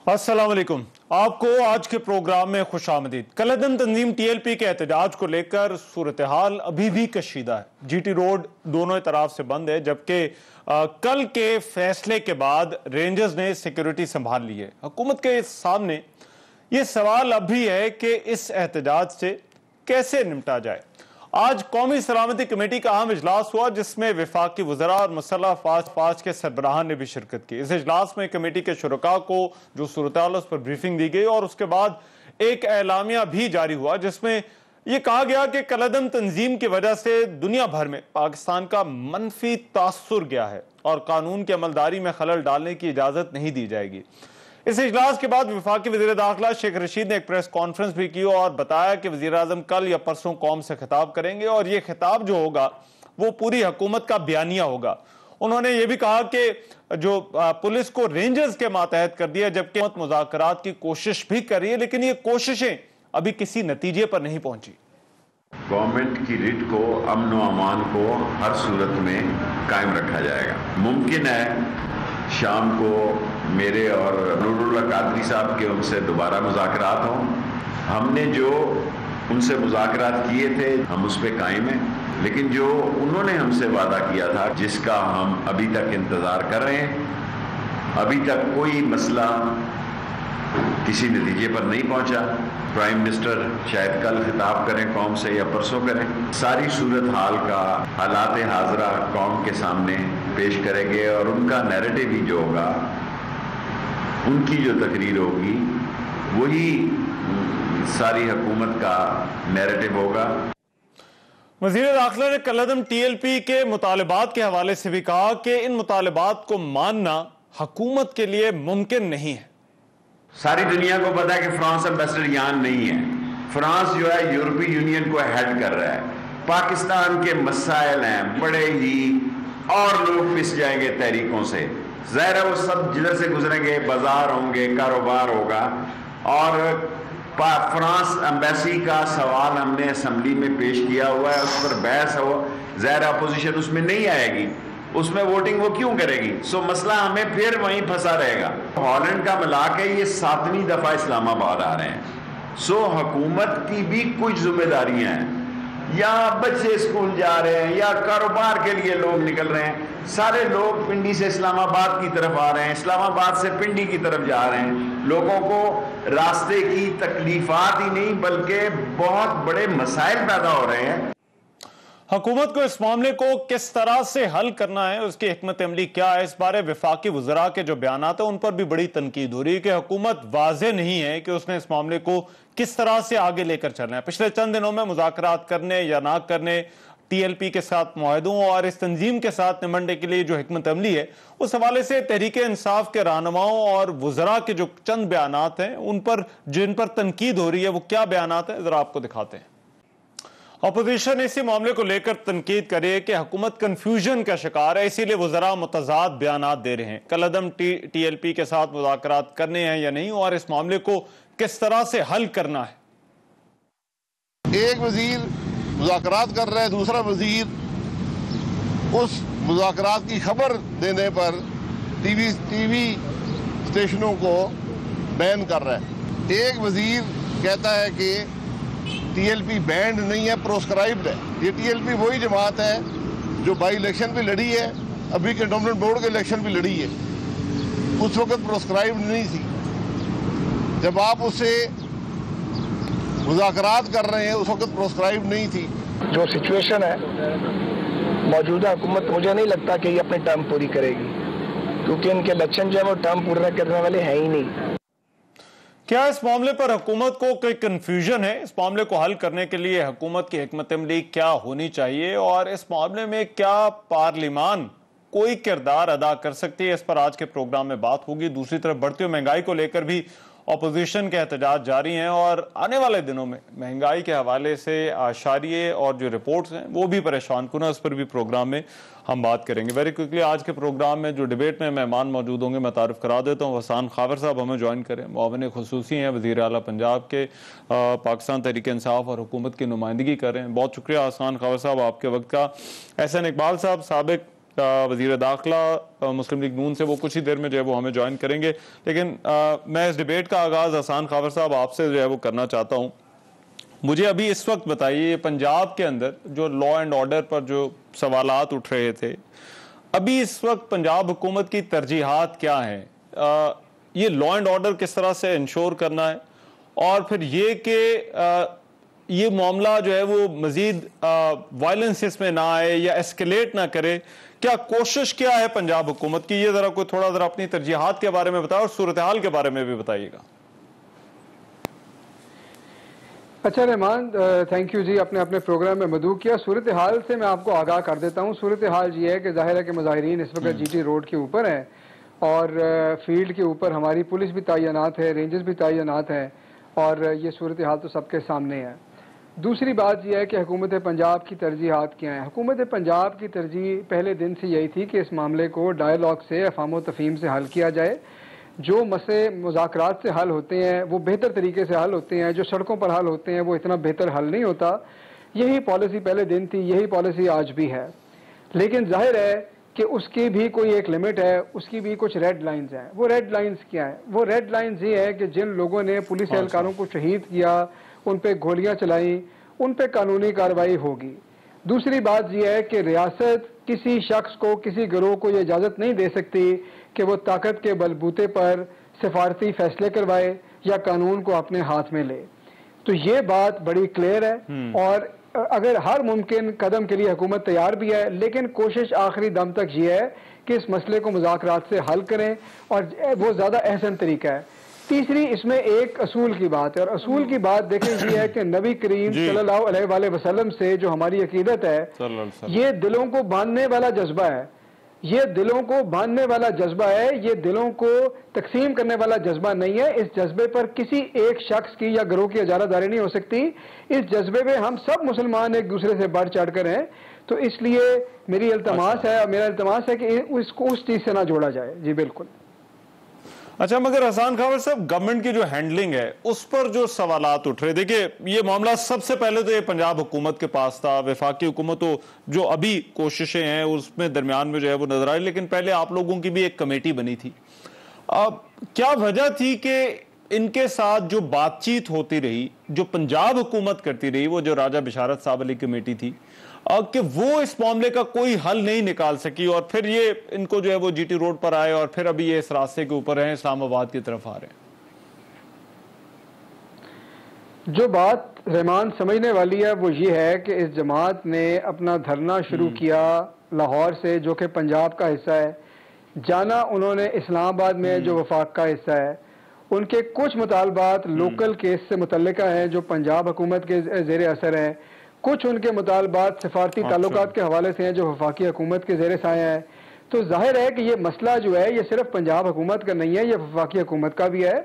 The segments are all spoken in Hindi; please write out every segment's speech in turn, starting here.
अस्सलाम वालेकुम। आपको आज के प्रोग्राम में खुशामदीद। कलअदम तंजीम टीएलपी के एहतजाज को लेकर सूरत हाल अभी भी कशीदा है। जीटी रोड दोनों तरफ से बंद है, जबकि कल के फैसले के बाद रेंजर्स ने सिक्योरिटी संभाल ली है। हुकूमत के सामने ये सवाल अब भी है कि इस एहतजाज से कैसे निपटा जाए। आज कौमी सलामती कमेटी का अहम इजलास हुआ, जिसमें वफाकी वज़रा और मुसल्लह फ़ौज के सरबराहान ने भी शिरकत की। इस इजलास में कमेटी के शुरका को जो सूरत हाल उस पर ब्रीफिंग दी गई और उसके बाद एक एलामिया भी जारी हुआ, जिसमें यह कहा गया कि कलअदम तंजीम की वजह से दुनिया भर में पाकिस्तान का मनफी तासुर गया है और कानून की अमलदारी में खलल डालने की इजाज़त नहीं दी जाएगी। इस इजलास के बाद वफाकी वज़ीर दाखिला शेख रशीद ने एक प्रेस कॉन्फ्रेंस भी की और बताया कि वज़ीर आज़म कल या परसों कौम से खिताब करेंगे और ये खिताब जो होगा वो पूरी हुकूमत का बयानिया होगा। उन्होंने ये भी कहा कि जो पुलिस को रेंजर्स के मातहत कर दिया, जबकि मुज़ाकरात की कोशिश भी कर रही है, लेकिन ये कोशिशें अभी किसी नतीजे पर नहीं पहुंची। गवर्नमेंट की रिट को, अमन व अमान को हर सूरत में कायम रखा जाएगा। मुमकिन है शाम को मेरे और नूरुल्लाह कादरी साहब के उनसे दोबारा मुज़ाकरात हों। हमने जो उनसे मुज़ाकरात किए थे हम उस पर कायम हैं, लेकिन जो उन्होंने हमसे वादा किया था जिसका हम अभी तक इंतज़ार कर रहे हैं, अभी तक कोई मसला किसी नतीजे पर नहीं पहुंचा। प्राइम मिनिस्टर शायद कल खिताब करें कौम से या परसों करें। सारी सूरत हाल का हालात हाजरा कौम के सामने पेश करेंगे और उनका नैरेटिव ही जो होगा, उनकी जो तकरीर होगी वही सारी हुकूमत का नैरेटिव होगा। वज़ीर दाखिला ने कलअदम टीएलपी के मुतालबात के हवाले से भी कहा कि इन मुतालबात को मानना हुकूमत के लिए मुमकिन नहीं है। सारी दुनिया को पता है कि फ्रांस एम्बेसडर यहाँ नहीं है। फ्रांस जो है यूरोपीय यूनियन को हेड कर रहा है। पाकिस्तान के मसाइल हैं बड़े ही, और लोग पिस जाएंगे तहरीकों से। ज़ाहिर है वो सब जिधर से गुजरेंगे, बाजार होंगे, कारोबार होगा। और फ्रांस एम्बेसी का सवाल हमने असम्बली में पेश किया हुआ है, उस पर बहस हो। ज़ाहिर अपोजिशन उसमें नहीं आएगी, उसमें वोटिंग वो क्यों करेगी? सो मसला हमें फिर वहीं फंसा रहेगा। हॉलैंड का मिला के ये 7वीं दफा इस्लामाबाद आ रहे हैं। सो हुकूमत की भी कुछ जिम्मेदारियां हैं। या बच्चे स्कूल जा रहे हैं या कारोबार के लिए लोग निकल रहे हैं। सारे लोग पिंडी से इस्लामाबाद की तरफ आ रहे हैं, इस्लामाबाद से पिंडी की तरफ जा रहे हैं। लोगों को रास्ते की तकलीफात ही नहीं बल्कि बहुत बड़े मसाइल पैदा हो रहे हैं। हुकूमत को इस मामले को किस तरह से हल करना है, उसकी हिकमत अमली क्या है, इस बारे वफाकी वज़रा के जो बयान है उन पर भी बड़ी तनकीद हो रही है कि हुकूमत वाज़े नहीं है कि उसने इस मामले को किस तरह से आगे लेकर चलना है। पिछले चंद दिनों में मुज़ाकरात करने या ना करने, टीएलपी के साथ मुआहदों और इस तंजीम के साथ निपटने के लिए जो हिकमत अमली है, उस हवाले से तहरीक इंसाफ के रहनुमाओं और वज़रा के जो चंद बयान हैं उन पर जिन पर तनकीद हो रही है, वो क्या बयान है जरा आपको दिखाते हैं। अपोजिशन इसी मामले को लेकर तनकीद करे कि हुकूमत कंफ्यूजन का शिकार है, इसीलिए वज़रा मुतज़ाद बयानात दे रहे हैं। कलअदम टीएलपी के साथ मुज़ाकरात करने हैं या नहीं, और इस मामले को किस तरह से हल करना है। एक वजीर मुज़ाकरात कर रहा है, दूसरा वजीर उस मुज़ाकरात की खबर देने पर टीवी स्टेशनों को बैन कर रहा है। एक वजीर कहता है कि टीएलपी बैंड नहीं है, प्रोस्क्राइब्ड है। ये टीएलपी वही जमात है जो बाई इलेक्शन भी लड़ी है, अभी कैंटोनमेंट बोर्ड के इलेक्शन भी लड़ी है। उस वक्त प्रोस्क्राइब्ड नहीं थी। जब आप उससे मुज़ाकरात कर रहे हैं उस वक्त प्रोस्क्राइब्ड नहीं थी। जो सिचुएशन है मौजूदा हुकूमत, मुझे नहीं लगता कि ये अपनी टर्म पूरी करेगी, क्योंकि इनके इलेक्शन जो है वो टर्म पूरा करने वाले हैं ही नहीं। क्या इस मामले पर हुकूमत को कोई कंफ्यूजन है? इस मामले को हल करने के लिए हुकूमत की हिकमत अमली क्या होनी चाहिए और इस मामले में क्या पार्लिमान कोई किरदार अदा कर सकती है? इस पर आज के प्रोग्राम में बात होगी। दूसरी तरफ बढ़ती हुई महंगाई को लेकर भी अपोजिशन के एहतजाज जारी हैं और आने वाले दिनों में महंगाई के हवाले से आशारिये और जो रिपोर्ट्स हैं वो भी परेशान कुन है, उस पर भी प्रोग्राम में हम बात करेंगे। वेरी क्विकली आज के प्रोग्राम में जो डिबेट में मेहमान मौजूद होंगे मैं तारुफ करा देता हूँ। हसन खावर साहब हमें ज्वाइन करें, मुआविन खुसूसी हैं वज़ीर आला पंजाब के, पाकिस्तान तहरीक इंसाफ और हुकूमत की नुमाइंदगी कर रहे हैं। बहुत शुक्रिया हसन खावर साहब आपके वक्त का। एहसन इकबाल साहब, साबिक वज़ीर दाखिला मुस्लिम लीग नून से, वो कुछ ही देर में जो है वो हमें ज्वाइन करेंगे। लेकिन मैं इस डिबेट का आगाज़ हसन खावर साहब आपसे जो है वो करना चाहता हूँ। मुझे अभी इस वक्त बताइए, पंजाब के अंदर जो लॉ एंड ऑर्डर पर जो सवालात उठ रहे थे, अभी इस वक्त पंजाब हुकूमत की तरजीहात क्या हैं? ये लॉ एंड ऑर्डर किस तरह से इंश्योर करना है, और फिर ये कि ये मामला जो है वो मजीद वायलेंस इसमें ना आए या एस्केलेट ना करे, क्या कोशिश क्या है पंजाब हुकूमत की? ये जरा कोई थोड़ा जरा अपनी तरजीहात के बारे में बताओ और सूरत हाल के बारे में भी बताइएगा। अच्छा रहमान, थैंक यू जी, अपने अपने प्रोग्राम में मदऊ किया। सूरत हाल से मैं आपको आगाह कर देता हूँ। सूरत हाल ये है कि जाहिर है कि मुजाहिरीन इस वक्त जीटी रोड के ऊपर हैं और फील्ड के ऊपर हमारी पुलिस भी तैनात है, रेंजर्स भी तैनात हैं, और ये सूरत हाल तो सबके सामने है। दूसरी बात यह है कि हुकूमत पंजाब की तरजीहात क्या हैं। हुकूमत पंजाब की तरजीह पहले दिन से यही थी कि इस मामले को डायलॉग से, अफाम तफहीम से हल किया जाए। जो मसले मुज़ाकरात से हल होते हैं वो बेहतर तरीके से हल होते हैं, जो सड़कों पर हल होते हैं वो इतना बेहतर हल नहीं होता। यही पॉलिसी पहले दिन थी, यही पॉलिसी आज भी है। लेकिन जाहिर है कि उसकी भी कोई एक लिमिट है, उसकी भी कुछ रेड लाइंस हैं। वो रेड लाइंस क्या है? वो रेड लाइंस ये है कि जिन लोगों ने पुलिस एहलकारों को शहीद किया, उन पे गोलियां चलाई, उन पे कानूनी कार्रवाई होगी। दूसरी बात यह है कि रियासत किसी शख्स को, किसी गिरोह को यह इजाज़त नहीं दे सकती कि वो ताकत के बलबूते पर सिफारती फैसले करवाए या कानून को अपने हाथ में ले। तो ये बात बड़ी क्लियर है, और अगर हर मुमकिन कदम के लिए हुकूमत तैयार भी है, लेकिन कोशिश आखिरी दम तक ये है कि इस मसले को मुज़ाकरात से हल करें, और वो ज़्यादा अहसन तरीका है। तीसरी इसमें एक असूल की बात है, और असूल की बात देखें ये है कि नबी करीम सल्लल्लाहु अलैहि वसल्लम से जो हमारी अकीदत है, ये दिलों को बांधने वाला जज्बा है। ये दिलों को बांधने वाला जज्बा है, ये दिलों को तकसीम करने वाला जज्बा नहीं है। इस जज्बे पर किसी एक शख्स की या गिरोह की इजारादारी नहीं हो सकती। इस जज्बे में हम सब मुसलमान एक दूसरे से बढ़ चढ़ कर हैं। तो इसलिए मेरी इल्तमास है, मेरा इल्तमास है कि इसको उस चीज से ना जोड़ा जाए। जी बिल्कुल। अच्छा, मगर हसन खावर साहब, गवर्नमेंट की जो हैंडलिंग है उस पर जो सवालात उठ रहे, देखिए ये मामला सबसे पहले तो ये पंजाब हुकूमत के पास था। वफाकी हुकूमत तो जो अभी कोशिशें हैं उसमें दरमियान में जो है वो नजर आई, लेकिन पहले आप लोगों की भी एक कमेटी बनी थी। अब क्या वजह थी कि इनके साथ जो बातचीत होती रही, जो पंजाब हुकूमत करती रही, वो जो राजा बिशारत साहब अली कमेटी थी, कि वो इस मामले का कोई हल नहीं निकाल सकी, और फिर ये इनको जो है वो जीटी रोड पर आए, और फिर अभी ये इस रास्ते के ऊपर हैं, इस्लामाबाद की तरफ आ रहे हैं। जो बात रहमान समझने वाली है वो ये है कि इस जमात ने अपना धरना शुरू किया लाहौर से, जो कि पंजाब का हिस्सा है। जाना उन्होंने इस्लामाबाद में, जो वफाक का हिस्सा है। उनके कुछ मुतालबात लोकल केस से मुतल्लिका हैं जो पंजाब हुकूमत के ज़ेर असर हैं। कुछ उनके मुतालबात सिफारती ताल्लुकात के हवाले से हैं जो वफाकी हुकूमत के ज़ेर साया है। तो जाहिर है कि ये मसला जो है ये सिर्फ पंजाब हुकूमत का नहीं है, ये वफाकी हुकूमत का भी है।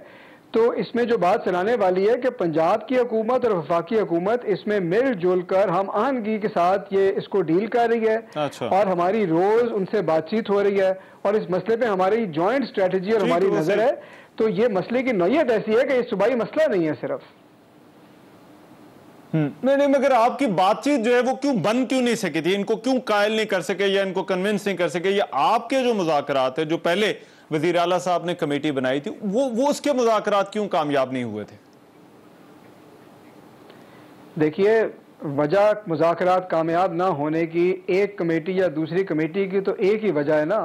तो इसमें जो बात चलाने वाली है कि पंजाब की हुकूमत और वफाकी हुकूमत इसमें मिलजुल कर हम आहनगी के साथ ये इसको डील कर रही है। अच्छा। और हमारी रोज उनसे बातचीत हो रही है, और इस मसले पे हमारी जॉइंट स्ट्रेटजी और हमारी नजर है। तो ये मसले की नौयत ऐसी है कि ये सूबाई मसला नहीं है सिर्फ। नहीं, मगर आपकी बातचीत जो है वो बन क्यों नहीं सकी थी? इनको क्यों कायल नहीं कर सके या इनको कन्विंस नहीं कर सके? या आपके जो मुज़ाकरात है, जो पहले वज़ीर आला साहब ने कमेटी बनाई थी, वो उसके मुज़ाकरात क्यों कामयाब नहीं हुए थे? देखिए, वजह मुज़ाकरात कामयाब ना होने की एक कमेटी या दूसरी कमेटी की तो एक ही वजह है ना,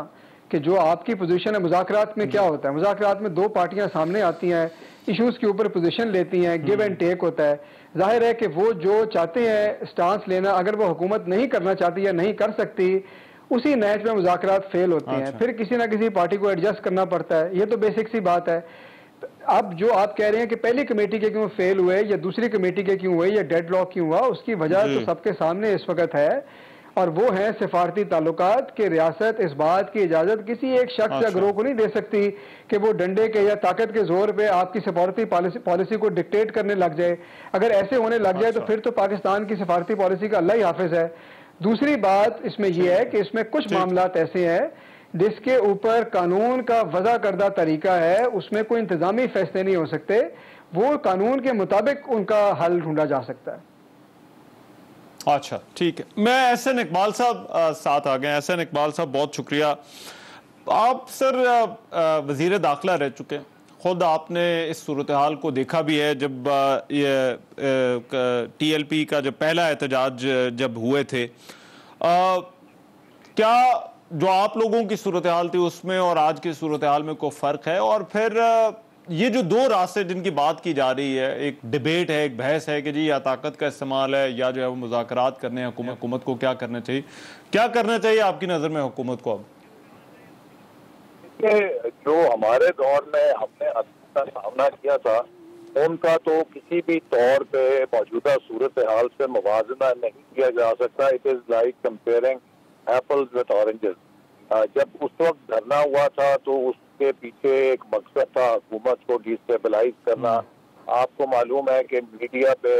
कि जो आपकी पोजीशन है। मुज़ाकरात में क्या होता है? मुज़ाकरात में दो पार्टियां सामने आती हैं, इश्यूज के ऊपर पोजीशन लेती हैं, गिव एंड टेक होता है। जाहिर है कि वो जो चाहते हैं स्टांस लेना, अगर वो हुकूमत नहीं करना चाहती या नहीं कर सकती, उसी नहज में मुज़ाकरात फेल होते हैं। फिर किसी ना किसी पार्टी को एडजस्ट करना पड़ता है। ये तो बेसिक सी बात है। अब जो आप कह रहे हैं कि पहली कमेटी के क्यों फेल हुए या दूसरी कमेटी के क्यों हुए या डेडलॉक क्यों हुआ, उसकी वजह तो सबके सामने इस वक्त है, और वो है सिफारती ताल्लुकात के। रियासत इस बात की इजाजत किसी एक शख्स या गिरोह को नहीं दे सकती कि वो डंडे के या ताकत के जोर पे आपकी सिफारती पॉलिसी को डिक्टेट करने लग जाए। अगर ऐसे होने लग जाए तो फिर तो पाकिस्तान की सिफारती पॉलिसी का अल्लाह ही हाफिज है। दूसरी बात इसमें यह है कि इसमें कुछ मामलात ऐसे हैं जिसके ऊपर कानून का वज़ा करदा तरीका है, उसमें कोई इंतजामी फैसले नहीं हो सकते। वो कानून के मुताबिक उनका हल ढूंढा जा सकता है। अच्छा, ठीक है। मैं एहसन इकबाल साहब साथ आ गए। एहसन इकबाल साहब, बहुत शुक्रिया। आप सर वजीर दाखिला रह चुके हैं, खुद आपने इस सूरत हाल को देखा भी है। जब ये TLP का जब पहला एहतजाज जब हुए थे, क्या जो आप लोगों की सूरत हाल थी उसमें और आज की सूरत हाल में कोई फ़र्क है? और फिर ये जो दो रास्ते जिनकी बात की जा रही है, एक डिबेट है, एक बहस है कि जी या ताकत का इस्तेमाल है या जो है वो मुज़ाकरात करने हैं, हुकूमत को क्या करना चाहिए, क्या करना चाहिए आपकी नज़र में हुकूमत को? अब जो हमारे दौर में हमने का सामना किया था, उनका तो किसी भी तौर पे मौजूदा सूरत हाल से मुवाजना नहीं किया जा सकता। It is like comparing apples with oranges. जब उस वक्त धरना हुआ था तो उसके पीछे एक मकसद था हुकूमत को डिस्टेबलाइज करना। आपको मालूम है कि मीडिया पे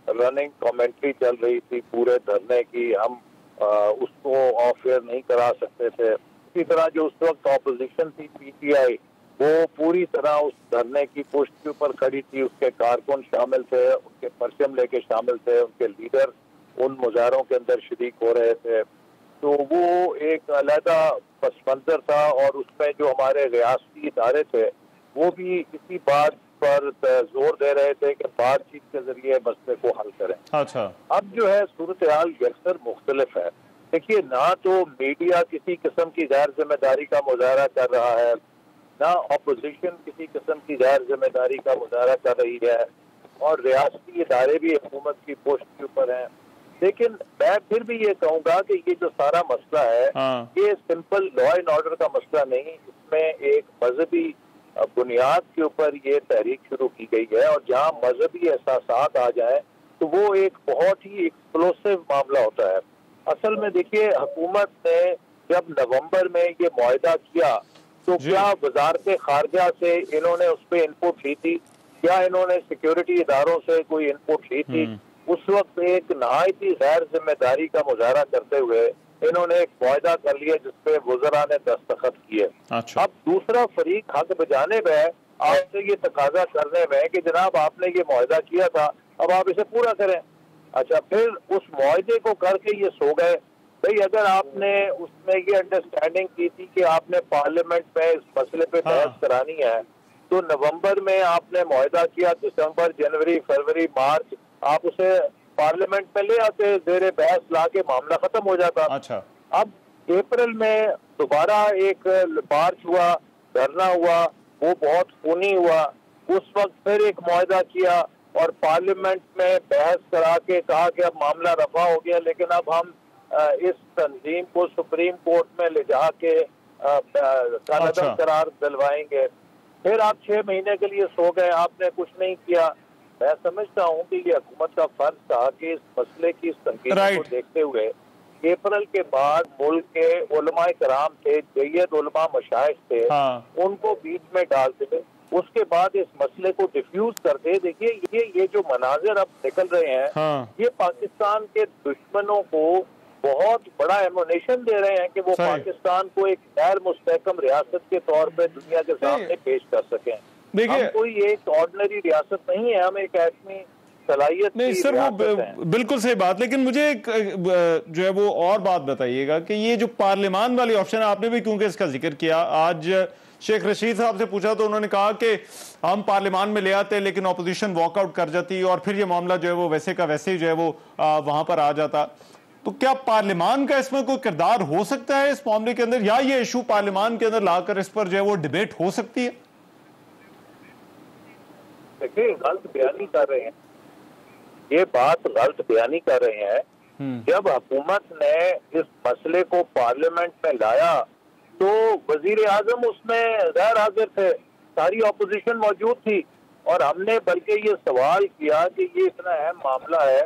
रनिंग कमेंट्री चल रही थी पूरे धरने की, हम उसको ऑफ एयर नहीं करा सकते थे। इसी तरह जो उस वक्त ऑपोजिशन थी PTI, वो पूरी तरह उस धरने की पुष्ट के ऊपर खड़ी थी। उसके कारकुन शामिल थे, उनके परचम लेके शामिल थे, उनके लीडर उन मुजाहरों के अंदर शरीक हो रहे थे। तो वो एक अलहदा पस मंजर था और उसमें जो हमारे रियासती इदारे थे वो भी इसी बात पर जोर दे रहे थे कि बातचीत के जरिए मसले को हल करें। अच्छा, अब जो है सूरत हाल यकसर मुख्तलिफ है। देखिए, ना तो मीडिया किसी किस्म की गैर जिम्मेदारी का मुजाहरा कर रहा है, ना अपोजिशन किसी किस्म की गैर जिम्मेदारी का मुजाहरा कर रही है, और रियासती इदारे भी हुकूमत की पोस्ट के ऊपर हैं। लेकिन मैं फिर भी ये कहूँगा कि ये जो सारा मसला है, ये सिंपल लॉ एंड ऑर्डर का मसला नहीं, इसमें एक मजहबी बुनियाद के ऊपर ये तहरीक शुरू की गई है। और जहाँ मजहबी एहसासात आ जाए तो वो एक बहुत ही एक्सप्लोसिव मामला होता है। असल में देखिए, हुकूमत ने जब नवंबर में ये मुआहदा किया तो क्या वजारत खारजा से इन्होंने उस पर इनपुट ली थी? क्या इन्होंने सिक्योरिटी इदारों से कोई इनपुट ली थी? उस वक्त एक नहायत ही गैर जिम्मेदारी का मुजाहरा करते हुए इन्होंने एक मुआहदा कर लिया जिसपे वज़रा ने दस्तखत किए। अच्छा। अब दूसरा फरीक हक बजाने में आपसे ये तकाजा करने में कि जनाब आपने ये मुआहदा किया था, अब आप इसे पूरा करें। अच्छा, फिर उस मुआहदे को करके ये सो गए। भाई, अगर आपने उसमें ये अंडरस्टैंडिंग की थी कि आपने पार्लियामेंट में इस मसले पे बहस करानी है, तो नवंबर में आपने मुआहदा किया, दिसंबर, जनवरी, फरवरी, मार्च आप उसे पार्लियामेंट में ले आते, जेरे बहस ला के मामला खत्म हो जाता। अच्छा। अब अप्रैल में दोबारा एक मार्च हुआ, धरना हुआ, वो बहुत खूनी हुआ। उस वक्त फिर एक मुआहदा किया और पार्लियामेंट में बहस करा के कहा कि अब मामला रफा हो गया, लेकिन अब हम इस तंजीम को सुप्रीम कोर्ट में ले जाके कालादम करार दिलवाएंगे। फिर आप 6 महीने के लिए सो गए, आपने कुछ नहीं किया। मैं समझता हूँ कि ये हुकूमत का फर्ज था कि इस मसले की संगीन को देखते हुए अप्रैल के बाद मुल्क के उलमाए कराम थे, जय्यद उलमा मशाइख थे, उनको बीच में डालते थे, उसके बाद इस मसले को डिफ्यूज करते। देखिए, ये जो मनाजिर अब निकल रहे हैं, ये पाकिस्तान के दुश्मनों को बहुत बड़ा एमोनेशन दे रहे हैं कि वो पाकिस्तान को एक गैर मुस्तहकम रियासत के तौर पे दुनिया के सामने पेश कर सकें। हम कोई एक ऑर्डिनरी रियासत नहीं है, हम एक ऐसी सलाहियत नहीं सर, वो बिल्कुल सही बात। लेकिन मुझे एक जो है वो और बात बताइएगा कि ये जो पार्लियामान वाली ऑप्शन है, आपने भी क्योंकि इसका जिक्र किया, आज शेख रशीद साहब से पूछा तो उन्होंने कहा कि हम पार्लियामान में ले आते लेकिन ऑपोजिशन वॉकआउट कर जाती और फिर ये मामला जो है वो वैसे का वैसे ही जो है वो वहां पर आ जाता। तो क्या पार्लियामान का इसमें कोई किरदार हो सकता है इस मामले के अंदर, या ये इशू पार्लियामान के अंदर लाकर इस पर जो है वो डिबेट हो सकती है? देखिए, गलत बयानी कर रहे हैं, ये बात गलत बयानी कर रहे हैं। जब हुकूमत ने इस मसले को पार्लियामेंट में लाया तो वजीर आजम उसमें गैर हाजिर थे, सारी अपोजिशन मौजूद थी, और हमने बल्कि ये सवाल किया कि ये इतना अहम मामला है,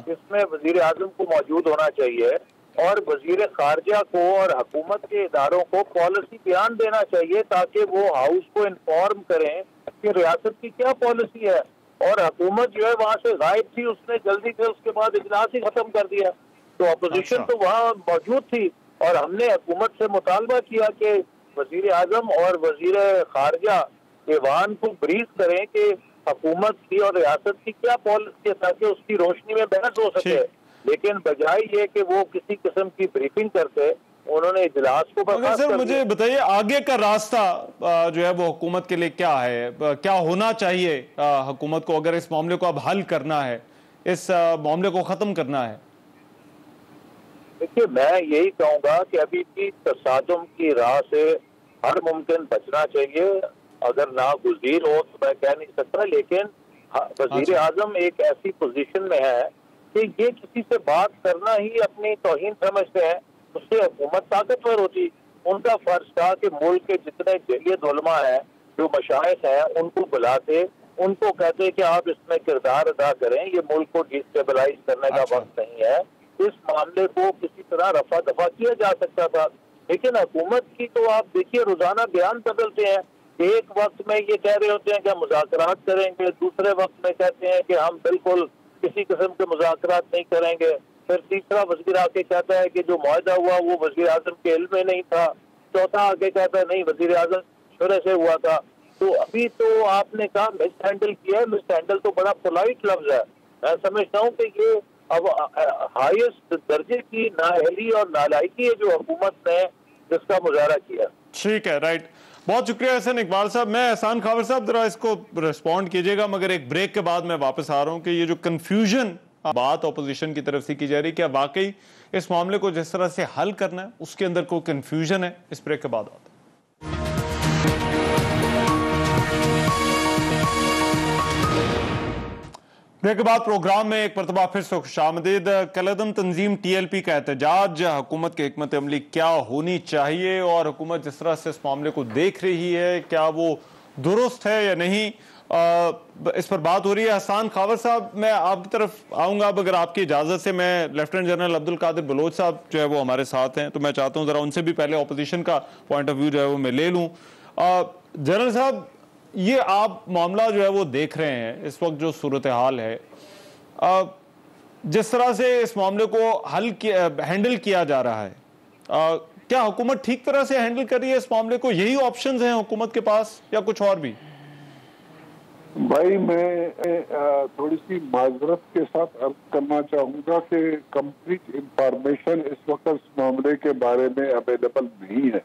इसमें वजीर आजम को मौजूद होना चाहिए और वजीर खारजा को और हुकूमत के इदारों को पॉलिसी बयान देना चाहिए ताकि वो हाउस को इन्फॉर्म करें कि रियासत की क्या पॉलिसी है। और हुकूमत जो है वहाँ से गायब थी, उसने जल्दी से उसके बाद इजलास ही खत्म कर दिया। तो अपोजिशन तो वहाँ मौजूद थी और हमने हुकूमत से मुतालबा किया कि वजीर आजम और वजीर खारजा ईवान को ब्रीफ करें कि हुकूमत की और रियासत की क्या पॉलिसी है ताकि उसकी रोशनी में बहस हो सके। लेकिन बजाय ये कि वो किसी किस्म की ब्रीफिंग करते, उन्होंने इजलास को मगर बर्खास्त सर कर मुझे दिया। बताइए आगे का रास्ता जो है वो हुकूमत के लिए क्या है, क्या होना चाहिए हुकूमत को अगर इस मामले को अब हल करना है, इस मामले को खत्म करना है? देखिए, मैं यही कहूंगा कि अभी भी तसादुम की राह से हर मुमकिन बचना चाहिए। अगर नागुज़ीर हो तो मैं कह नहीं सकता, लेकिन वजीर आजम एक ऐसी पोजीशन में है कि ये किसी से बात करना ही अपनी तौहीन समझते हैं। उससे हुकूमत ताकतवर होती। उनका फर्ज था कि मुल्क के जितने जलीत उलमा हैं, जो मशाइख हैं, उनको बुलाते, उनको कहते कि आप इसमें किरदार अदा करें, ये मुल्क को डिस्टेबलाइज करने का वक्त नहीं है। इस मामले को किसी तरह रफा दफा किया जा सकता था, लेकिन हुकूमत की तो आप देखिए रोजाना बयान बदलते हैं। एक वक्त में ये कह रहे होते हैं कि हम मुज़ाकरात करेंगे, दूसरे वक्त में कहते हैं कि हम बिल्कुल किसी किस्म के मुज़ाकरात नहीं करेंगे, फिर तीसरा वज़ीर आके कहता है कि जो मुआहदा हुआ वो वज़ीर आज़म के इल्म में नहीं था, चौथा आके कहता है नहीं वज़ीर आज़म शुरू से हुआ था। तो अभी तो आपने कहा मिस हैंडल किया है। मिस हैंडल तो बड़ा पोलाइट लफ्ज है। मैं समझता हूँ कि ये अब हाईएस्ट दर्जे की नाअहली और नालायकी है जो हुकूमत ने जिसका मुजाहरा किया। ठीक है, राइट, बहुत शुक्रिया एहसान इकबाल साहब। मैं एहसान खावर साहब जरा इसको रिस्पॉन्ड कीजिएगा, मगर एक ब्रेक के बाद मैं वापस आ रहा हूं कि ये जो कंफ्यूजन बात ऑपोजिशन की तरफ से की जा रही है, क्या वाकई इस मामले को जिस तरह से हल करना है उसके अंदर कोई कंफ्यूजन है? इस ब्रेक के बाद आता है। ब्रेक के बाद प्रोग्राम में एक मरतबा फिर से खुशामदीद। कलअदम तंजीम TLP का एहतजाज, हुकूमत की हिकमत अमली क्या होनी चाहिए और हुकूमत जिस तरह से इस मामले को देख रही है क्या वो दुरुस्त है या नहीं, इस पर बात हो रही है। एहसान खावर साहब, मैं आपकी तरफ आऊँगा अब अगर आपकी इजाज़त से। मैं लेफ्टिनेंट जनरल अब्दुल कादिर बलोच साहब जो है वो हमारे साथ हैं, तो मैं चाहता हूँ ज़रा उनसे भी पहले अपोजिशन का पॉइंट ऑफ व्यू जो है वो मैं ले लूँ। जनरल साहब, ये आप मामला जो है वो देख रहे हैं, इस वक्त जो सूरत हाल है, जिस तरह से इस मामले को हैंडल किया जा रहा है, क्या हुकूमत ठीक तरह से हैंडल कर रही है इस मामले को? यही ऑप्शंस हैं हुकूमत के पास या कुछ और भी? भाई, मैं थोड़ी सी माजरत के साथ अर्ज करना चाहूंगा कि कंप्लीट इंफॉर्मेशन इस वक्त इस मामले के बारे में अवेलेबल नहीं है।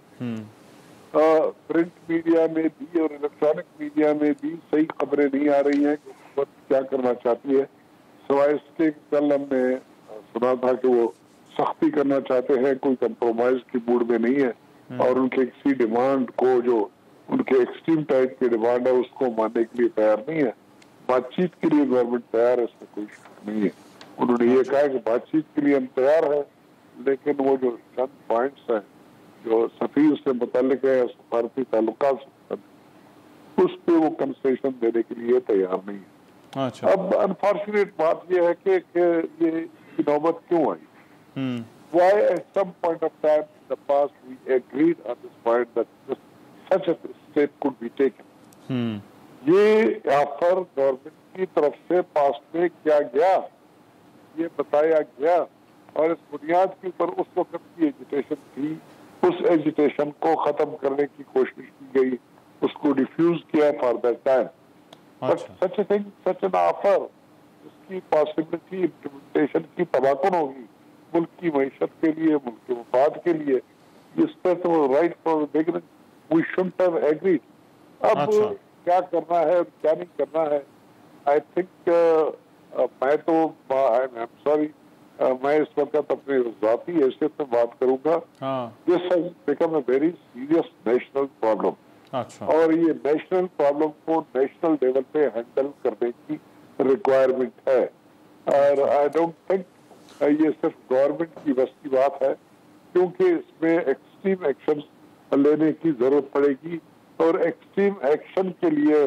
प्रिंट मीडिया में भी और इलेक्ट्रॉनिक मीडिया में भी सही खबरें नहीं आ रही हैं कि हुकूमत क्या करना चाहती है। सिवाय इसके कल हमने सुना था कि वो सख्ती करना चाहते हैं, कोई कंप्रोमाइज की मूड में नहीं है और उनके किसी डिमांड को, जो उनके एक्सट्रीम टाइप की डिमांड है, उसको मानने के लिए तैयार नहीं है। बातचीत के लिए गवर्नमेंट तैयार है, इसमें कोई शक नहीं है। उन्होंने ये कहा कि बातचीत के लिए हम तैयार हैं, लेकिन वो जो चंद पॉइंट्स हैं जो सफीर से मुताल्लिक है, सफारती ताल्लुकात से, उस पे वो कंसेशन देने के लिए तैयार नहीं है। अच्छा। अब अनफॉर्चुनेट बात यह है कि ये नौबत क्यों आई? Why at some point of time in the past we agreed on this point that such a step could be taken. ये ऑफर गवर्नमेंट की तरफ से पास में किया गया, ये बताया गया और इस बुनियाद के ऊपर उस वक्त की एजुटेशन थी, उस एजुटेशन को खत्म करने की कोशिश की गई, उसको डिफ्यूज किया for that time. But such a thing, such an offer, इसकी पॉसिबिलिटी इम्प्लीमेंटेशन की तबाकुन होगी मुल्क की मईशत के लिए, मुल्क के मफाद के लिए। इस पर तो right from the beginning we shouldn't have agreed. अब क्या करना है क्या नहीं करना है, आई थिंक मैं तो आई एम सॉरी, मैं इस वक्त अपने जाती हैसियत में बात करूंगा। This has become a very serious national problem और ये नेशनल प्रॉब्लम को नेशनल लेवल पे हैंडल करने की रिक्वायरमेंट है। और आई डोंट थिंक ये सिर्फ गवर्नमेंट की बस की बात है, क्योंकि इसमें एक्सट्रीम एक्शन लेने की जरूरत पड़ेगी और एक्सट्रीम एक्शन के लिए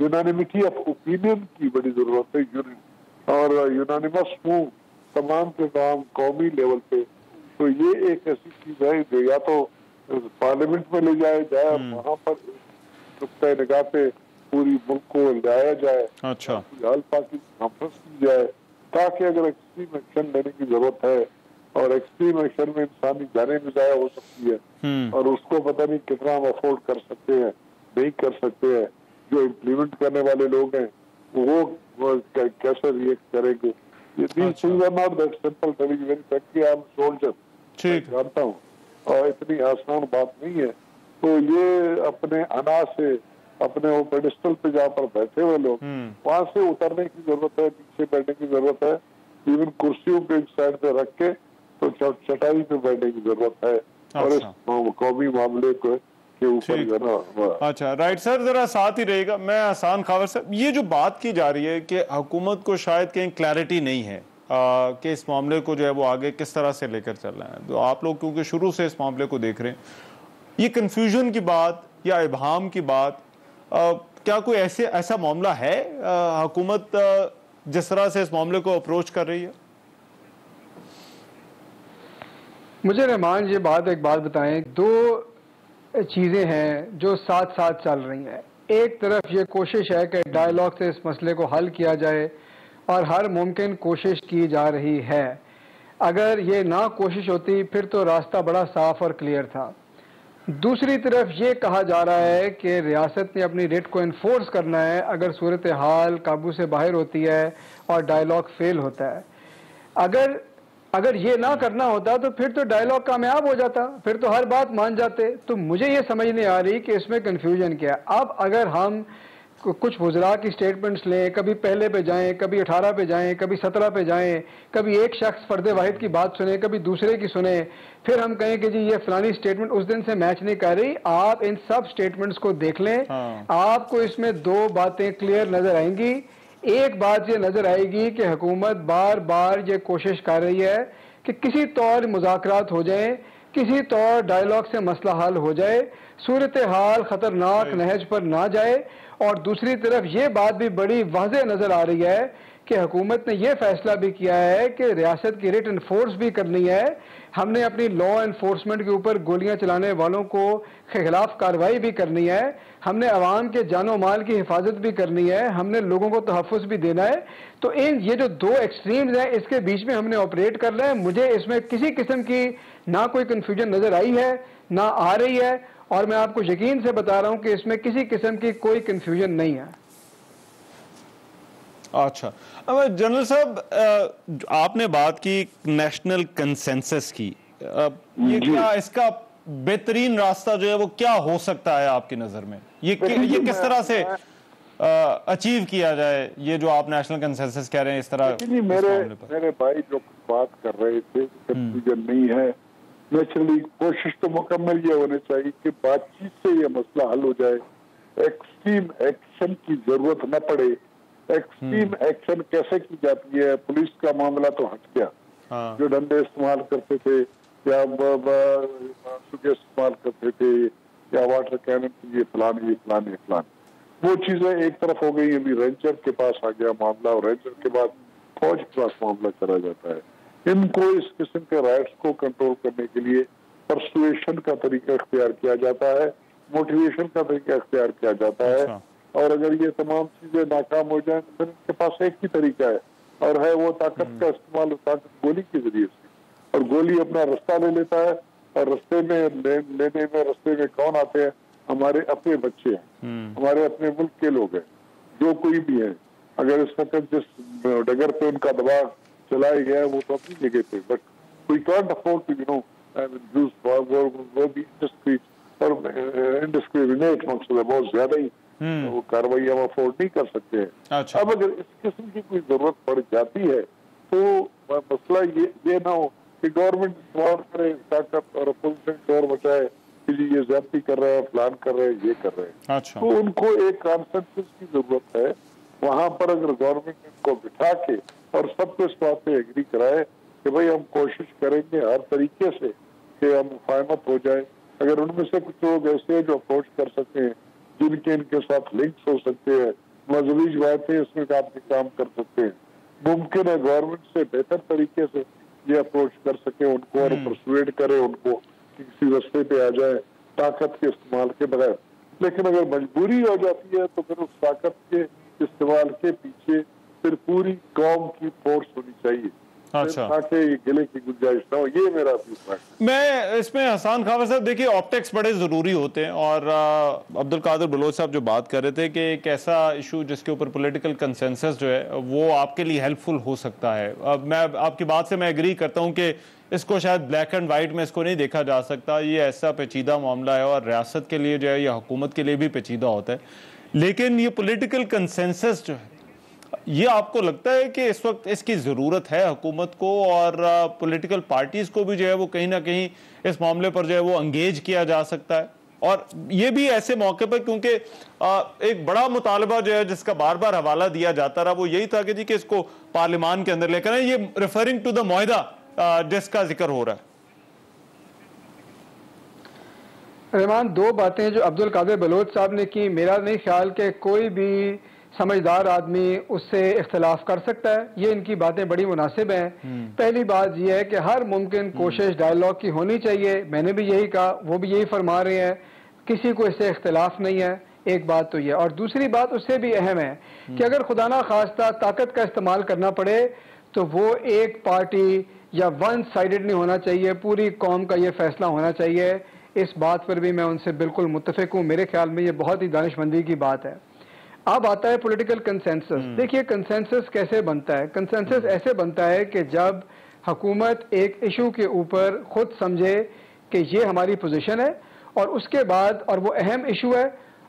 यूनानिमिटी ऑफ ओपिनियन की बड़ी जरूरत है और यूनानिमस मूव तमाम के तमाम कौमी लेवल पे। तो ये एक ऐसी चीज है जो या तो पार्लियामेंट में ले जाया जाए, वहां पर नुक्ता निगाह पे पूरी मुल्क को लाया जाए, अल्फा की कॉन्फ्रेंस की जाए, ताकि अगर एक्सट्रीम एक्शन लेने की जरूरत है और एक्सट्रीम एक्शन में इंसानी जाने भी जाया हो सकती है और उसको पता नहीं कितना हम अफोर्ड कर सकते हैं, नहीं कर सकते हैं, जो इम्प्लीमेंट करने वाले लोग हैं वो कैसे रिएक्ट करेंगे, these things are not that simple. Telling you very frankly, I am a soldier. ठीक, जानता हूँ और इतनी आसान बात नहीं है। तो ये अपने अना से अपने वो पेडिस्टल पे जहाँ पर बैठे हुए लोग वहां से उतरने की जरूरत है, पीछे बैठने की जरूरत है, इवन कुर्सियों पे एक साइड पे रख के तो चटाई पे बैठने की जरूरत है। और इस कौमी मामले को के ऊपर जो ना। अच्छा, राइट सर, जरा साथ ही रहेगा। मैं आसान खावर साहब, ये जो बात की जा रही है कि हुकूमत को शायद कहीं क्लैरिटी नहीं है कि इस मामले को जो है वो आगे किस तरह से लेकर चलना है, तो आप लोग क्योंकि शुरू से इस मामले को देख रहे हैं, ये कंफ्यूजन की बात या इबहाम की बात, क्या कोई ऐसा मामला है हुकूमत जिस तरह से इस मामले को अप्रोच कर रही है? मुझे रहमान ये एक बात बताएं, दो चीज़ें हैं जो साथ साथ चल रही हैं। एक तरफ ये कोशिश है कि डायलॉग से इस मसले को हल किया जाए और हर मुमकिन कोशिश की जा रही है। अगर ये ना कोशिश होती फिर तो रास्ता बड़ा साफ और क्लियर था। दूसरी तरफ ये कहा जा रहा है कि रियासत ने अपनी रेट को इन्फोर्स करना है अगर सूरत हाल काबू से बाहर होती है और डायलॉग फेल होता है। अगर ये ना करना होता तो फिर तो डायलॉग कामयाब हो जाता, फिर तो हर बात मान जाते। तो मुझे ये समझ नहीं आ रही कि इसमें कन्फ्यूजन क्या है। अब अगर हम कुछ वज़रा की स्टेटमेंट्स लें, कभी पहले पे जाएं, कभी 18 पे जाएं, कभी 17 पे जाएं, कभी एक शख्स फर्द वाहिद की बात सुने, कभी दूसरे की सुने, फिर हम कहें कि जी ये फलानी स्टेटमेंट उस दिन से मैच नहीं कर रही। आप इन सब स्टेटमेंट्स को देख लें, आपको इसमें दो बातें क्लियर नजर आएंगी। एक बात ये नजर आएगी कि हुकूमत बार बार ये कोशिश कर रही है कि किसी तौर मुज़ाकरात हो जाए, किसी तौर डायलॉग से मसला हल हो जाए, सूरत हाल खतरनाक नहज पर ना जाए। और दूसरी तरफ ये बात भी बड़ी वाज़ेह नजर आ रही है कि हुकूमत ने यह फैसला भी किया है कि रियासत की रेट इन्फोर्स भी करनी है। हमने अपनी लॉ इन्फोर्समेंट के ऊपर गोलियां चलाने वालों को खिलाफ कार्रवाई भी करनी है, हमने अवाम के जानो माल की हिफाजत भी करनी है, हमने लोगों को तहफ़्फ़ुज़ भी देना है। तो ये जो दो एक्सट्रीम्स हैं इसके बीच में हमने ऑपरेट कर रहे हैं। मुझे इसमें किसी किस्म की ना कोई कन्फ्यूजन नजर आई है ना आ रही है, और मैं आपको यकीन से बता रहा हूं कि इसमें किसी किस्म की कोई कन्फ्यूजन नहीं है। अच्छा, अब जनरल साहब आपने बात की नेशनल कंसेंसस की, ये क्या इसका बेहतरीन रास्ता जो है वो क्या हो सकता है आपकी नजर में? ये किस तरह से अचीव किया जाए, ये जो आप नेशनल कंसेंसस कह रहे हैं इस तरह? मेरे भाई जो बात कर रहे थे कंफ्यूजन नहीं है। नेचुरली कोशिश तो मुकम्मल ये होनी चाहिए कि बातचीत से ये मसला हल हो जाए, एक्सट्रीम एक्शन की जरूरत न पड़े। एक्सट्रीम एक्शन कैसे की जाती है? पुलिस का मामला तो हट गया, जो डंडे इस्तेमाल करते थे या सुखे इस्तेमाल करते थे या वाटर कैनन, ये फलाने, वो चीजें एक तरफ हो गई। अभी रेंजर के पास आ गया मामला और रेंजर के बाद फौज के पास मामला करा जाता है। इनको इस किस्म के राइट्स को कंट्रोल करने के लिए परसुएशन का तरीका इख्तियार किया जाता है, मोटिवेशन का तरीका इख्तियार किया जाता है। और अगर ये तमाम चीजें नाकाम हो जाए तो फिर इनके पास एक ही तरीका है, और है वो ताकत का इस्तेमाल, ताकत गोली के जरिए से। और गोली अपना रास्ता ले लेता है, और रास्ते में कौन आते हैं? हमारे अपने बच्चे हैं, हमारे अपने मुल्क के लोग हैं, जो कोई भी है। अगर इस वक्त जिस डगर पे उनका दबाव चलाया गया है वो तो अपनी जगह पे, but we can't afford to वो भी इंडिस्क्रिमिनेट मकसद है, बहुत ज्यादा ही वो कार्रवाई हम अफोर्ड नहीं कर सकते हैं। अच्छा। अब अगर इस किस्म की कोई जरूरत पड़ जाती है तो मसला ये ना हो कि गवर्नमेंट इस्तेमाल करे ताकत और अपोजिशन शोर बचाए कि जी ये ज्यादती कर रहे हैं, प्लान कर रहे हैं, ये कर रहे हैं। अच्छा। तो उनको एक कॉन्सेंसस की जरूरत है। वहां पर अगर गवर्नमेंट इनको बिठा के और सबको इस बात पे एग्री कराए कि भाई हम कोशिश करेंगे हर तरीके से कि हम मुफाहमत हो जाए। अगर उनमें से कुछ लोग ऐसे जो अप्रोच कर सकते हैं, जिनके इनके साथ लिंक्स हो सकते हैं, मजहबी जवातें इसमें काम कर सकते हैं, मुमकिन है गवर्नमेंट से बेहतर तरीके से ये अप्रोच कर सके उनको और परसुएड करे उनको किसी रास्ते पे आ जाए ताकत के इस्तेमाल के बगैर। लेकिन अगर मजबूरी हो जाती है तो फिर उस ताकत के इस्तेमाल के पीछे फिर पूरी कौम की फोर्स होनी चाहिए। अच्छा, ताकि ये गिले की गुंजाइश ना हो, ये मेरा फीडबैक। मैं इसमें हसन खावर साहब, देखिए ऑप्टिक्स बड़े ज़रूरी होते हैं और अब्दुल कादिर बलोच साहब जो बात कर रहे थे कि एक ऐसा इशू जिसके ऊपर पॉलिटिकल कंसेंसस जो है वो आपके लिए हेल्पफुल हो सकता है। अब मैं आपकी बात से मैं एग्री करता हूँ कि इसको शायद ब्लैक एंड वाइट में इसको नहीं देखा जा सकता, ये ऐसा पेचीदा मामला है और रियासत के लिए जो है या हुकूमत के लिए भी पेचीदा होता है, लेकिन ये पॉलिटिकल कंसेंसस जो है ये आपको लगता है कि इस वक्त इसकी ज़रूरत है हुकूमत को और पॉलिटिकल पार्टीज़ को भी जो है वो कहीं ना कहीं इस मामले पर जो है वो एंगेज किया जा सकता है, और ये भी ऐसे मौके पर क्योंकि एक बड़ा मुतालबा जो है जिसका बार बार हवाला दिया जाता रहा वो यही था कि जी कि इसको पार्लियामान के अंदर लेकर आए, ये रेफरिंग टू द मुआहदा जिसका जिक्र हो रहा है। रहमान, दो बातें जो अब्दुल कादिर बलोच साहब ने की, मेरा नहीं ख्याल कि कोई भी समझदार आदमी उससे इख्तलाफ कर सकता है, ये इनकी बातें बड़ी मुनासिब हैं। पहली बात यह है कि हर मुमकिन कोशिश डायलॉग की होनी चाहिए, मैंने भी यही कहा, वो भी यही फरमा रहे हैं, किसी को इससे इख्तलाफ नहीं है, एक बात तो ये। और दूसरी बात उससे भी अहम है कि अगर खुदा ना खास्ता ताकत का इस्तेमाल करना पड़े तो वो एक पार्टी या वन साइडेड नहीं होना चाहिए, पूरी कौम का ये फैसला होना चाहिए। इस बात पर भी मैं उनसे बिल्कुल मुत्तफिक हूँ, मेरे ख्याल में ये बहुत ही दानिशमंदी की बात है। अब आता है पॉलिटिकल कंसेंसस। देखिए कंसेंसस कैसे बनता है? कंसेंसस ऐसे बनता है कि जब हुकूमत एक इशू के ऊपर खुद समझे कि ये हमारी पोजीशन है और उसके बाद, और वो अहम इशू है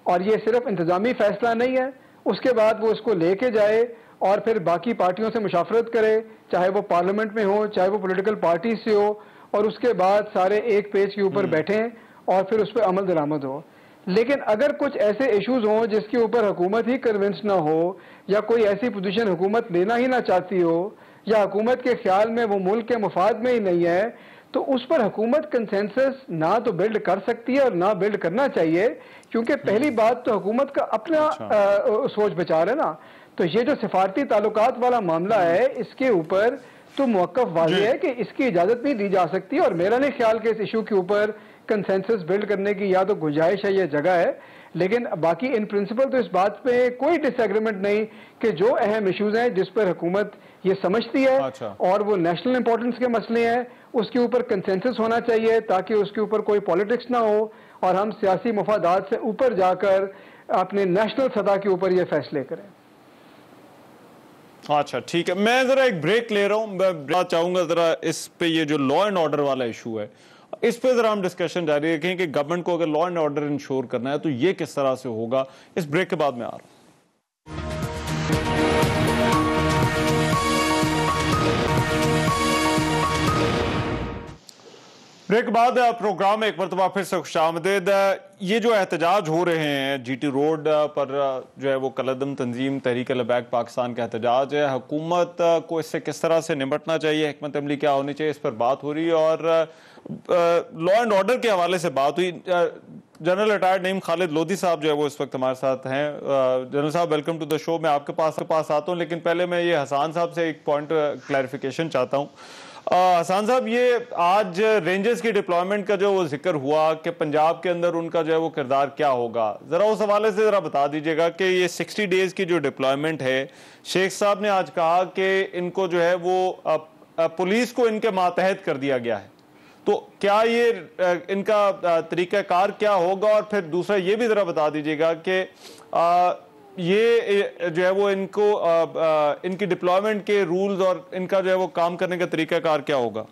और ये सिर्फ इंतजामी फैसला नहीं है, उसके बाद वो इसको लेके जाए और फिर बाकी पार्टियों से मुशावरत करे, चाहे वो पार्लियामेंट में हो चाहे वो पॉलिटिकल पार्टी से हो, और उसके बाद सारे एक पेज के ऊपर बैठें और फिर उस पर अमल दरामद हो। लेकिन अगर कुछ ऐसे इश्यूज हों जिसके ऊपर हुकूमत ही कन्विंस ना हो या कोई ऐसी पोजीशन हुकूमत लेना ही ना चाहती हो या हुकूमत के ख्याल में वो मुल्क के मफाद में ही नहीं है, तो उस पर हुकूमत कंसेंसस ना तो बिल्ड कर सकती है और ना बिल्ड करना चाहिए, क्योंकि पहली बात तो हुकूमत का अपना सोच विचार है ना। तो ये जो सिफारती ताल्लुकात वाला मामला है इसके ऊपर तो मौक़िफ़ वाज़ेह है कि इसकी इजाज़त नहीं दी जा सकती, और मेरा नहीं ख्याल कि इस इशू के ऊपर कंसेंसस बिल्ड करने की या तो गुंजाइश है या जगह है। लेकिन बाकी इन प्रिंसिपल तो इस बात पे कोई डिसएग्रीमेंट नहीं कि जो अहम इश्यूज हैं जिस पर हुकूमत ये समझती है और वो नेशनल इंपॉर्टेंस के मसले हैं, उसके ऊपर कंसेंसस होना चाहिए ताकि उसके ऊपर कोई पॉलिटिक्स ना हो और हम सियासी मफादात से ऊपर जाकर अपने नेशनल सतह के ऊपर ये फैसले करें। अच्छा ठीक है, मैं जरा एक ब्रेक ले रहा हूँ, मैं चाहूंगा जरा इस पे ये जो लॉ एंड ऑर्डर वाला इशू है इस पे जरा हम डिस्कशन जारी रखें कि गवर्नमेंट को अगर लॉ एंड ऑर्डर इंश्योर करना है तो ये किस तरह से होगा। इस ब्रेक के बाद मैं आ रहा हूं। ब्रेक के बाद प्रोग्राम में एक मरतबा फिर से खुशामदीद। ये जो एहतजाज हो रहे हैं जीटी रोड पर जो है वो कलदम तंजीम तहरीक लबैक पाकिस्तान का एहतजाज है, हुकूमत को इससे किस तरह से निपटना चाहिए, हिकमत अमली क्या होनी चाहिए, इस पर बात हो रही है। और लॉ एंड ऑर्डर के हवाले से बात हुई। जनरल रिटायर्ड नईम खालिद लोधी साहब जो है वो इस वक्त हमारे साथ हैं। जनरल साहब वेलकम टू द शो। मैं आपके पास आता हूँ, लेकिन पहले मैं ये हसन साहब से एक पॉइंट क्लैरिफिकेशन चाहता हूँ। हसन साहब, ये आज रेंजर्स की डिप्लॉयमेंट का जो वो जिक्र हुआ कि पंजाब के अंदर उनका जो है वो किरदार क्या होगा, ज़रा उस हवाले से ज़रा बता दीजिएगा कि ये 60 डेज़ की जो डिप्लॉयमेंट है, शेख साहब ने आज कहा कि इनको जो है वो पुलिस को इनके मातहत कर दिया गया है, तो क्या ये इनका तरीक़ाकार क्या होगा? और फिर दूसरा ये भी ज़रा बता दीजिएगा कि ये जो है वो इनको इनकी डिप्लॉयमेंट के रूल्स और इनका जो है वो काम करने का तरीकाकार क्या होगा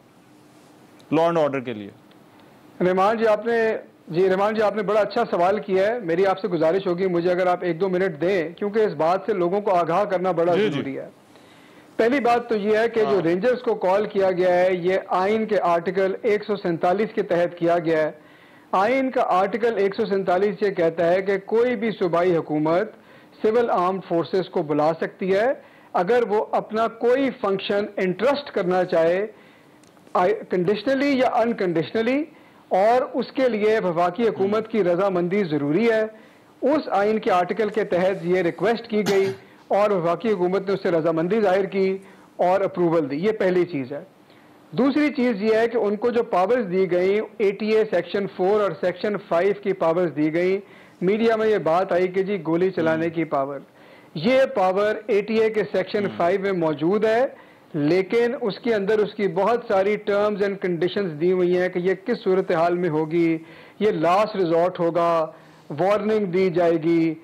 लॉ एंड ऑर्डर के लिए। रहमान जी आपने बड़ा अच्छा सवाल किया है। मेरी आपसे गुजारिश होगी मुझे अगर आप 1-2 मिनट दें, क्योंकि इस बात से लोगों को आगाह करना बड़ा जरूरी है। पहली बात तो ये है कि जो रेंजर्स को कॉल किया गया है ये आइन के आर्टिकल 147 के तहत किया गया है। आइन का आर्टिकल 147 ये कहता है कि कोई भी सूबाई हुकूमत सिविल आर्म्ड फोर्सेस को बुला सकती है अगर वो अपना कोई फंक्शन इंटरस्ट करना चाहे, कंडीशनली या अनकंडीशनली, और उसके लिए वफाकी हुकूमत की रजामंदी ज़रूरी है। उस आइन के आर्टिकल के तहत ये रिक्वेस्ट की गई और वफाकी हुकूमत ने उससे रजामंदी जाहिर की और अप्रूवल दी। ये पहली चीज़ है। दूसरी चीज़ ये है कि उनको जो पावर्स दी गई, ATA सेक्शन 4 और सेक्शन 5 की पावर्स दी गई। मीडिया में ये बात आई कि जी गोली चलाने की पावर, ये पावर ATA के सेक्शन 5 में मौजूद है, लेकिन उसके अंदर उसकी बहुत सारी टर्म्स एंड कंडीशंस दी हुई हैं कि ये किस सूरत हाल में होगी, ये लास्ट रिजॉर्ट होगा, वार्निंग दी जाएगी।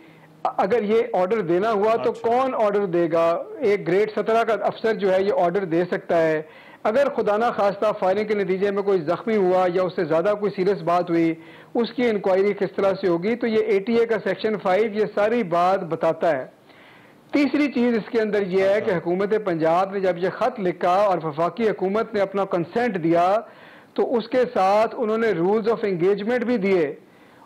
अगर ये ऑर्डर देना हुआ तो कौन ऑर्डर देगा? एक ग्रेड 17 का अफसर जो है ये ऑर्डर दे सकता है। अगर खुदा ना खास्ता फायरिंग के नतीजे में कोई जख्मी हुआ या उससे ज़्यादा कोई सीरियस बात हुई, उसकी इंक्वायरी किस तरह से होगी? तो ये ATA का सेक्शन 5 ये सारी बात बताता है। तीसरी चीज़ इसके अंदर यह है कि हुकूमत पंजाब ने जब ये ख़त लिखा और वफाकी हुकूमत ने अपना कंसेंट दिया तो उसके साथ उन्होंने रूल्स ऑफ एंगेजमेंट भी दिए।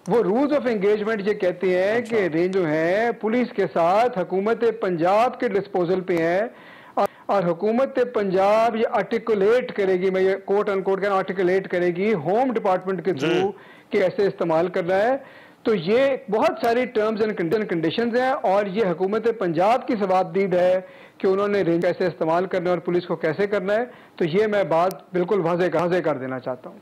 वो रूल्स ऑफ एंगेजमेंट ये कहते हैं कि रेंज जो है पुलिस के साथ हुकूमत पंजाब के डिस्पोजल पे है और हुकूमत पंजाब ये आर्टिकुलेट करेगी, मैं ये कोट अनकोट कहना, आर्टिकुलेट करेगी होम डिपार्टमेंट के थ्रू कि ऐसे इस्तेमाल करना है। तो ये बहुत सारी टर्म्स एंड कंडीशंस हैं और ये हुकूमत पंजाब की सवाबदीद है कि उन्होंने रेंज कैसे इस्तेमाल करना है और पुलिस को कैसे करना है। तो ये मैं बात बिल्कुल वाज़े कर देना चाहता हूँ।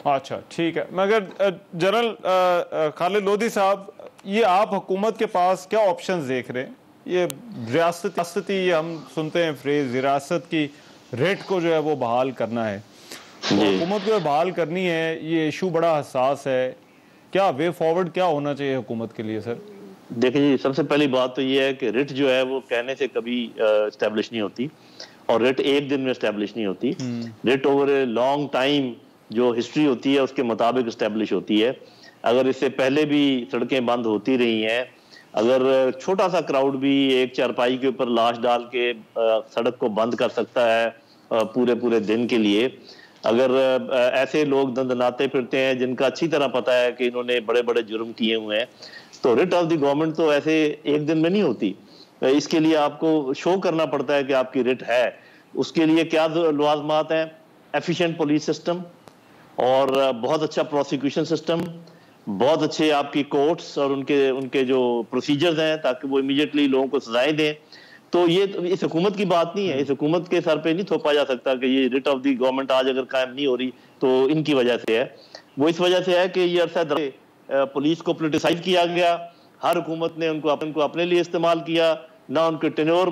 अच्छा, ठीक है। मगर जनरल खालिद लोधी साहब, ये आप हुकूमत के पास क्या ऑप्शंस देख रहे हैं? ये रियासती हम सुनते हैं फ्रेज, रियासत की रेट को जो है वो बहाल करना है, हुकूमत को बहाल करनी है, ये इशू बड़ा हसास है। क्या वे फॉरवर्ड क्या होना चाहिए हुकूमत के लिए सर? देखिए जी, सबसे पहली बात तो ये है कि रिट जो है वो कहने से कभी इस्टेब्लिश नहीं होती और रिट एक दिन में इस्टेब्लिश नहीं होती। Writ over a long time जो हिस्ट्री होती है उसके मुताबिक इस्टेब्लिश होती है। अगर इससे पहले भी सड़कें बंद होती रही हैं, अगर छोटा सा क्राउड भी एक चारपाई के ऊपर लाश डाल के सड़क को बंद कर सकता है पूरे दिन के लिए, अगर ऐसे लोग दंदनाते फिरते हैं जिनका अच्छी तरह पता है कि इन्होंने बड़े बड़े जुर्म किए हुए हैं, तो रिट ऑफ द गवर्नमेंट तो ऐसे एक दिन में नहीं होती। इसके लिए आपको शो करना पड़ता है कि आपकी रिट है। उसके लिए क्या लवाजमात हैं? एफिशिएंट पुलिस सिस्टम और बहुत अच्छा प्रोसिक्यूशन सिस्टम, बहुत अच्छे आपकी कोर्ट्स और उनके जो प्रोसीजर्स हैं ताकि वो इमीडिएटली लोगों को सजाएं दें। तो ये इस हुकूमत की बात नहीं है, इस हुकूमत के सर पे नहीं थोपा जा सकता कि ये रिट ऑफ द गवर्नमेंट आज अगर कायम नहीं हो रही तो इनकी वजह से है। वो इस वजह से है कि ये अरसा पुलिस को पोलिटिसाइज किया गया, हर हुकूमत ने उनको अपने लिए इस्तेमाल किया, ना उनके टेन्योर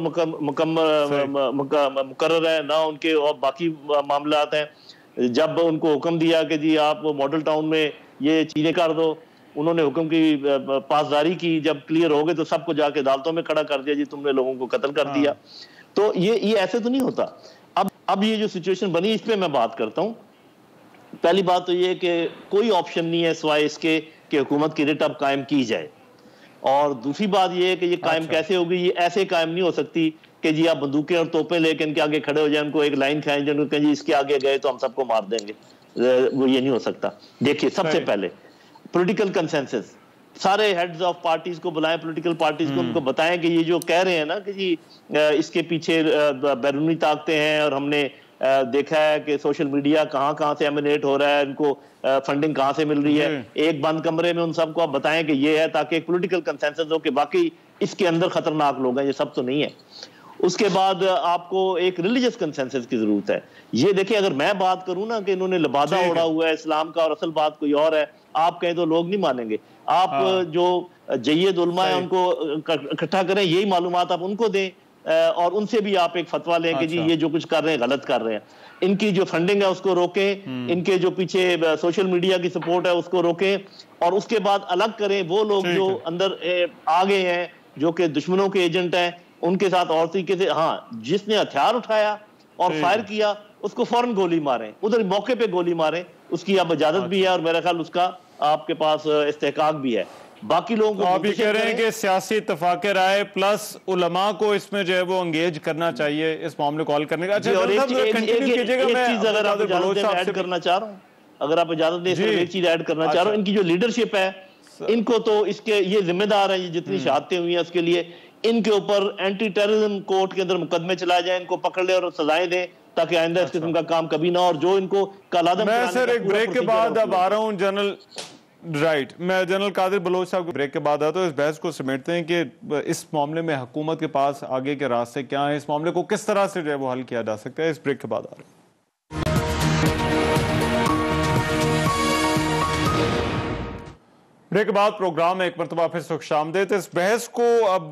मुकर्रर है, ना उनके और बाकी मामलात हैं। जब उनको हुक्म दिया कि जी आप मॉडल टाउन में ये चीजें कर दो, उन्होंने हुक्म की पासदारी की, जब क्लियर हो गए तो सबको जाके अदालतों में खड़ा कर दिया, जी तुमने लोगों को कत्ल कर दिया। तो ये ऐसे तो नहीं होता। अब ये जो सिचुएशन बनी इस पे मैं बात करता हूँ। पहली बात तो ये कि कोई ऑप्शन नहीं है सिवाय इसके कि हुकूमत की रिट अब कायम की जाए, और दूसरी बात ये है कि ये कायम कैसे होगी? ये ऐसे कायम नहीं हो सकती कि जी आप बंदूकें और तोपें लेकर इनके आगे खड़े हो जाए, उनको एक लाइन खाएं, जिनको कहें जी इसके आगे गए तो हम सबको मार देंगे। वो ये नहीं हो सकता। देखिए, सबसे पहले पॉलिटिकल कंसेंसस, सारे हेड्स ऑफ पार्टीज को बुलाएं, पॉलिटिकल पार्टीज को, उनको बताएं कि ये जो कह रहे हैं ना कि जी इसके पीछे बैरूनी ताकतें हैं और हमने देखा है कि सोशल मीडिया कहाँ से एमिनेट हो रहा है, इनको फंडिंग कहाँ से मिल रही है, एक बंद कमरे में उन सबको आप बताएं कि ये है, ताकि एक पॉलिटिकल कंसेंसस हो कि बाकी इसके अंदर खतरनाक लोग हैं, ये सब तो नहीं है। उसके बाद आपको एक रिलीजियस कंसेंसस की जरूरत है। ये देखिए, अगर मैं बात करूं ना कि इन्होंने लबादा ओढ़ा हुआ है इस्लाम का और असल बात कोई और है, आप कहें तो लोग नहीं मानेंगे। आप जो जय्यद उलमा है उनको इकट्ठा करें, यही मालूमात आप उनको दें और उनसे भी आप एक फतवा लें कि जी ये जो कुछ कर रहे हैं गलत कर रहे हैं। इनकी जो फंडिंग है उसको रोकें, इनके जो पीछे सोशल मीडिया की सपोर्ट है उसको रोकें, और उसके बाद अलग करें वो लोग जो अंदर आ गए हैं, जो कि दुश्मनों के एजेंट हैं, उनके साथ और तरीके से, हाँ, जिसने हथियार उठाया और फायर किया उसको फौरन गोली मारें, उधर मौके पे गोली मारें, उसकी अब इजाजत भी है और मेरा ख्याल उसका आपके पास इस्तेहकाक भी है। बाकी लोगों को आप ये कह रहे हैं कि सियासी इत्तेफाक राय प्लस उलमा को इसमें जो है वो एंगेज करना चाहिए इस मामले को हल करने का। अच्छा, और एक चीज अगर आप इजाजत दें ऐड करना चाह रहा हूँ, अगर आप इजाजत दें एक चीज ऐड करना चाह रहा हूँ, इनकी जो लीडरशिप है इनको तो इसके ये जिम्मेदार है, ये जितनी शहादतें हुई हैं उसके लिए इनके ऊपर एंटी टेररिज्म कोर्ट के अंदर मुकदमे चलाए जाए, इनको पकड़ ले और सजाएं दें ताकि आइंदा इस किस्म का काम कभी ना। और जो इनको कालादम, मैं सर एक ब्रेक के बाद अब आ रहा हूं जनरल, राइट, मैं जनरल कादिर बलोच साहब के ब्रेक के बाद आता हूं। इस बहस को समेटते हैं कि इस मामले में हुकूमत के पास आगे के रास्ते क्या हैं, इस मामले को किस तरह से जो है वो हल किया जा सकता है। इस ब्रेक के बाद आ रहे हैं। ब्रेक के बाद प्रोग्राम में एक मरतबा फिर खुशामदीद। इस बहस को अब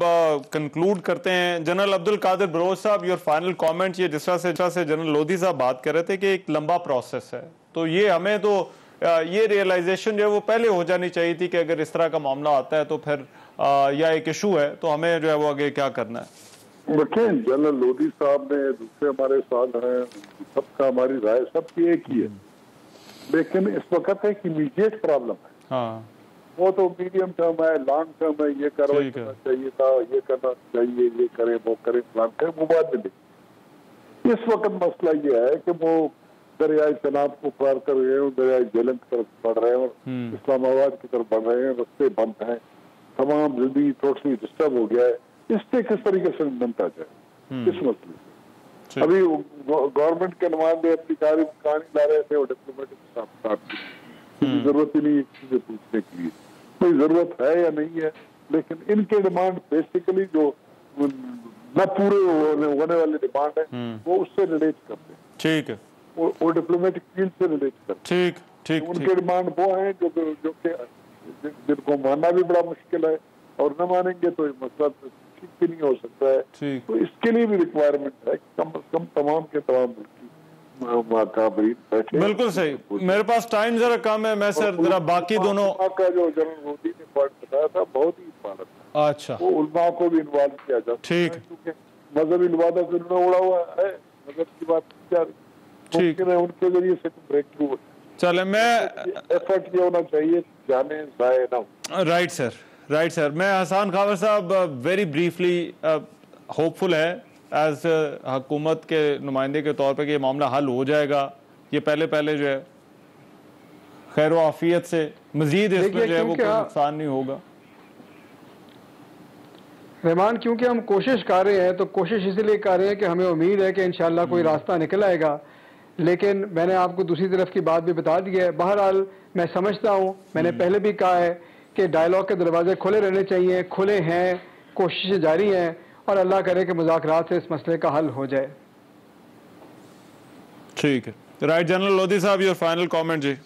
कंक्लूड करते हैं। जनरल अब्दुल कादिर बलोच साहब, योर फाइनल कमेंट। ये जिस तरह से जनरल लोधी साहब बात कर रहे थे कि एक लंबा प्रोसेस है, तो ये हमें तो ये रियलाइजेशन जो है वो पहले हो जानी चाहिए थी कि अगर इस तरह का मामला आता है तो फिर या एक इशू है तो हमें जो है वो आगे क्या करना है। देखिए, जनरल लोधी साहब ने, दूसरे हमारे साथ हैं, सबका हमारी राय सबकी एक ही है, लेकिन इस वक्त एक इमीडिएट प्रॉब्लम है। हाँ, वो तो मीडियम टर्म है, लॉन्ग टर्म है, ये कार्रवाई करना चाहिए था, ये करना चाहिए, ये करें वो करें प्लान करें, वो बाद में देखें। इस वक्त मसला ये है कि वो दरियाई तनाब को पार कर रहे हैं, दरियाई झेलम की तरफ बढ़ रहे हैं और इस्लामाबाद की तरफ बढ़ रहे हैं, रास्ते बंद हैं, तमाम जिंदगी टोटली डिस्टर्ब हो गया है। इससे किस तरीके से निपटा जाए इस मसले से? अभी गवर्नमेंट के नुमाइंदे अपनी कहानी ला रहे थे और डिप्लोमेटिक साथ की जरूरत ही नहीं चीजें पूछने के लिए, कोई जरूरत है या नहीं है, लेकिन इनके डिमांड बेसिकली जो न पूरे होने वाले डिमांड है वो उससे रिलेट करते हैं। ठीक है, वो डिप्लोमेटिक फील्ड से रिलेट करते हैं। ठीक, उनके डिमांड वो हैं जो कि जिनको मानना भी बड़ा मुश्किल है, और न मानेंगे तो ये मसला ठीक भी नहीं हो सकता है। तो इसके लिए भी रिक्वायरमेंट है कि कम से कम तमाम के तमाम बैठे। बिल्कुल सही। मेरे पास टाइम जरा कम है, मैं सर जरा बाकी दोनों का जो जनरल मोदी ने पॉइंट बताया था बहुत ही इबारत था। अच्छा, वो उलमा को भी इन्वॉल्व किया जाता है, ठीक, क्योंकि मजहबी लिबादा से उन्होंने उड़ा हुआ है, मजहब की बात की जा रही, ठीक है, उनके जरिए से ब्रेक थ्रू हो। चले, मैं एफर्ट ये होना चाहिए जाने जाए ना। Right sir. मैं हसन खावर साहब वेरी ब्रीफली होपफुल है एज हुकूमत के नुमाइंदे के तौर पे कि ये मामला हल हो जाएगा। ये पहले जो है खैर आफियत से मजीद इसमें जो है वो कोई नुकसान नहीं होगा। रहमान, क्योंकि हम कोशिश कर रहे हैं तो कोशिश इसलिए कर रहे हैं कि हमें उम्मीद है कि इंशाल्लाह कोई रास्ता निकल आएगा, लेकिन मैंने आपको दूसरी तरफ की बात भी बता दी है। बहरहाल मैं समझता हूँ, मैंने पहले भी कहा है कि डायलॉग के दरवाजे खुले रहने चाहिए, खुले हैं, कोशिशें जारी हैं, और अल्लाह करे कि मुज़ाकरात से इस मसले का हल हो जाए। ठीक है, राइट। जनरल लोधी साहब, योर फाइनल कमेंट जी।